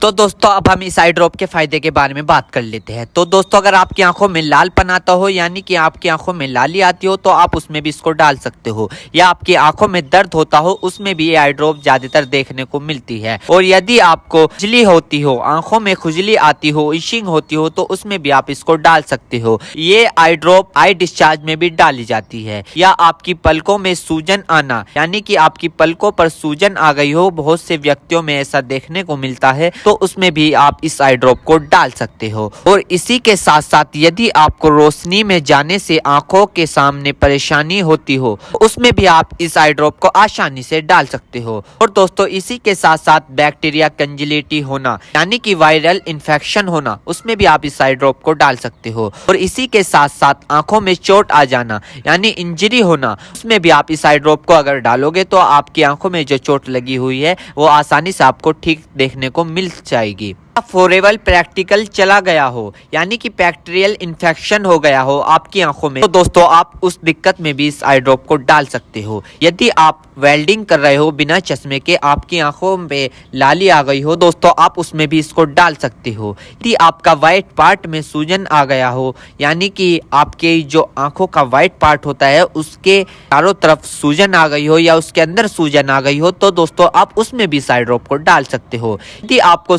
तो दोस्तों अब हम इस आई ड्रॉप के फायदे के बारे में बात कर लेते हैं। तो दोस्तों अगर आपकी आंखों में लालपन आता हो, यानी कि आपकी आंखों में लाली आती हो, तो आप उसमें भी इसको डाल सकते हो। या आपकी आंखों में दर्द होता हो, उसमें भी ये आई ड्रॉप ज्यादातर देखने को मिलती है। और यदि आपको खुजली होती हो, आंखों में खुजली आती हो, इशिंग होती हो, तो उसमें भी आप इसको डाल सकते हो। ये आई ड्रॉप आई डिस्चार्ज में भी डाली जाती है। या आपकी पलकों में सूजन आना, यानी कि आपकी पलकों पर सूजन आ गई हो, बहुत से व्यक्तियों में ऐसा देखने को मिलता है, तो उसमें भी आप इस आई ड्रॉप को डाल सकते हो। और इसी के साथ साथ यदि आपको रोशनी में जाने से आंखों के सामने परेशानी होती हो, उसमें भी आप इस आई ड्रॉप को आसानी से डाल सकते हो। और दोस्तों इसी के साथ साथ बैक्टीरिया कंजिलिटी होना, यानी कि वायरल इन्फेक्शन होना, उसमें भी आप इस आई ड्रॉप को डाल सकते हो। और इसी के साथ साथ आंखों में चोट आ जाना, यानी इंजरी होना, उसमें भी आप इस आई ड्रॉप को अगर डालोगे तो आपकी आंखों में जो चोट लगी हुई है वो आसानी से आपको ठीक देखने को मिल जाएगी। फोरेबल प्रैक्टिकल चला गया हो, यानी कि बैक्टीरियल इन्फेक्शन हो गया हो आपकी आंखों में, तो दोस्तों आप उस दिक्कत में भी इस आई ड्रॉप को डाल सकते हो। यदि आप वेल्डिंग कर रहे हो बिना चश्मे के, आपकी आंखों में लाली आ गई हो, दोस्तों आप उसमें भी इसको डाल सकते हो। यदि आपका व्हाइट पार्ट में सूजन आ गया हो, यानी कि आपके जो आंखों का व्हाइट पार्ट होता है उसके चारों तरफ सूजन आ गई हो या उसके अंदर सूजन आ गई हो, तो दोस्तों आप उसमें भी इस आई ड्रॉप को डाल सकते हो। यदि आपको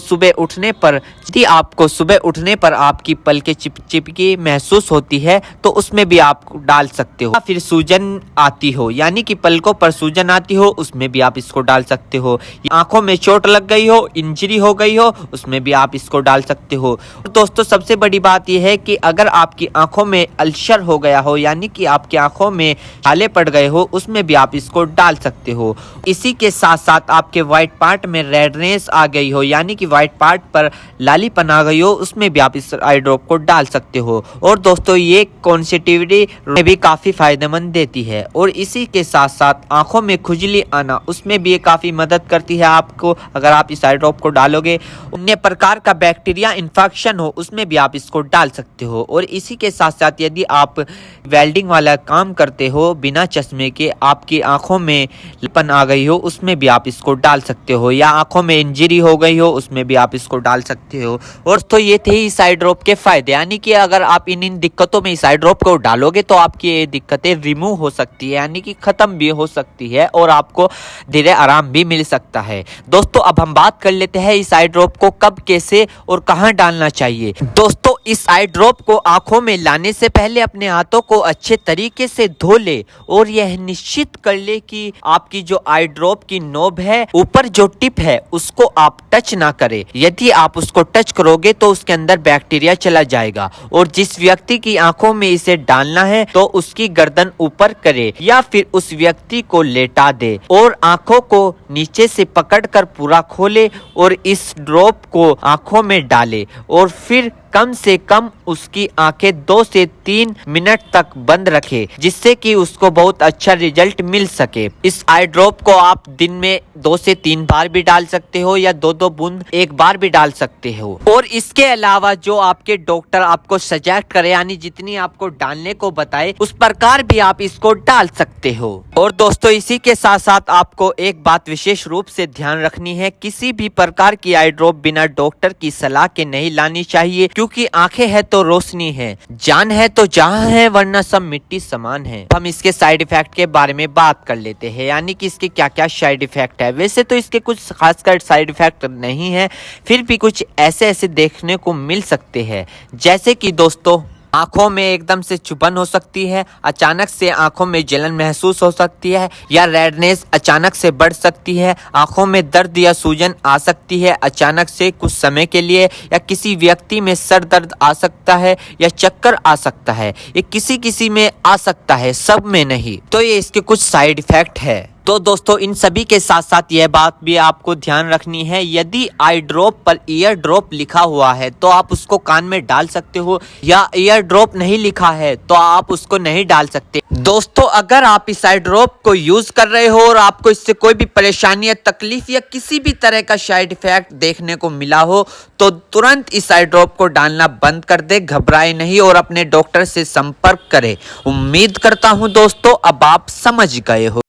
सुबह उठने पर आपकी पलकें चिपचिपकी महसूस होती है, तो उसमें भी आप डाल सकते हो। फिर सूजन आती हो, यानी कि पलकों पर सूजन आती हो, उसमें भी आप इसको डाल सकते हो। आंखों में चोट लग गई हो, इंजरी हो गई हो, उसमें भी आप इसको डाल सकते हो। और दोस्तों सबसे बड़ी बात यह है कि अगर आपकी आंखों में अल्सर हो गया हो, यानी कि आपकी आंखों में छाले पड़ गए हो, उसमें भी आप इसको डाल सकते हो। इसी के साथ साथ आपके व्हाइट पार्ट में रेडनेस आ गई हो, यानी कि व्हाइट पार्ट पर लालीपन आ गई हो, उसमें भी आप इस आई ड्रॉप को डाल सकते हो। और दोस्तों ये कॉन्सेटिविटी में भी काफी फायदेमंद देती है। और इसी के साथ साथ आंखों में खुजली आना, उसमें भी ये काफी मदद करती है आपको अगर आप इस आई ड्रॉप को डालोगे। अन्य प्रकार का बैक्टीरिया इन्फेक्शन हो, उसमें भी आप इसको डाल सकते हो। और इसी के साथ साथ यदि आप वेल्डिंग वाला काम करते हो बिना चश्मे के, आपकी आंखों में लालीपन आ गई हो, उसमें भी आप इसको डाल सकते हो। या आंखों में इंजरी हो गई हो, उसमें भी आप इसको डाल सकते हो। और तो ये थे इस आई ड्रॉप के फायदे, यानी कि अगर आप इन दिक्कतों में इस आई ड्रॉप को डालोगे तो आपकी ये दिक्कतें रिमूव हो सकती है, यानी कि खत्म भी हो सकती है और आपको धीरे आराम भी मिल सकता है। दोस्तों अब हम बात कर लेते हैं इस आई ड्रॉप को कब, कैसे और कहां डालना चाहिए। दोस्तों इस आई ड्रॉप को आंखों में लाने से पहले अपने हाथों को अच्छे तरीके से धो ले और यह निश्चित कर ले कि आपकी जो आई ड्रॉप की नोब है, ऊपर जो टिप है, उसको आप टच ना करें। यदि आप उसको टच करोगे तो उसके अंदर बैक्टीरिया चला जाएगा। और जिस व्यक्ति की आंखों में इसे डालना है तो उसकी गर्दन ऊपर करे या फिर उस व्यक्ति को लेटा दे और आंखों को नीचे से पकड़कर पूरा खोले और इस ड्रॉप को आंखों में डाले और फिर कम से कम उसकी आंखें 2 से 3 मिनट तक बंद रखे, जिससे कि उसको बहुत अच्छा रिजल्ट मिल सके। इस आई ड्रॉप को आप दिन में 2 से 3 बार भी डाल सकते हो या 2-2 बूंद एक बार भी डाल सकते हो। और इसके अलावा जो आपके डॉक्टर आपको सजेस्ट करे, यानी जितनी आपको डालने को बताए, उस प्रकार भी आप इसको डाल सकते हो। और दोस्तों इसी के साथ साथ आपको एक बात विशेष रूप से ध्यान रखनी है, किसी भी प्रकार की आई ड्रॉप बिना डॉक्टर की सलाह के नहीं लानी चाहिए, क्योंकि आंखें है तो रोशनी है, जान है तो जहां है, वरना सब मिट्टी समान है। हम इसके साइड इफेक्ट के बारे में बात कर लेते हैं, यानी कि इसके क्या क्या साइड इफेक्ट है। वैसे तो इसके कुछ खासकर साइड इफेक्ट नहीं है, फिर भी कुछ ऐसे देखने को मिल सकते हैं, जैसे कि दोस्तों आंखों में एकदम से चुभन हो सकती है, अचानक से आंखों में जलन महसूस हो सकती है, या रेडनेस अचानक से बढ़ सकती है, आंखों में दर्द या सूजन आ सकती है अचानक से कुछ समय के लिए, या किसी व्यक्ति में सर दर्द आ सकता है या चक्कर आ सकता है। ये किसी किसी में आ सकता है, सब में नहीं। तो ये इसके कुछ साइड इफेक्ट है। तो दोस्तों इन सभी के साथ साथ यह बात भी आपको ध्यान रखनी है, यदि आई ड्रॉप पर ईयर ड्रॉप लिखा हुआ है तो आप उसको कान में डाल सकते हो, या ईयर ड्रॉप नहीं लिखा है तो आप उसको नहीं डाल सकते। दोस्तों अगर आप इस आई ड्रॉप को यूज कर रहे हो और आपको इससे कोई भी परेशानी या तकलीफ या किसी भी तरह का साइड इफेक्ट देखने को मिला हो, तो तुरंत इस आई ड्रॉप को डालना बंद कर दे, घबराए नहीं और अपने डॉक्टर से संपर्क करें। उम्मीद करता हूं दोस्तों अब आप समझ गए हो।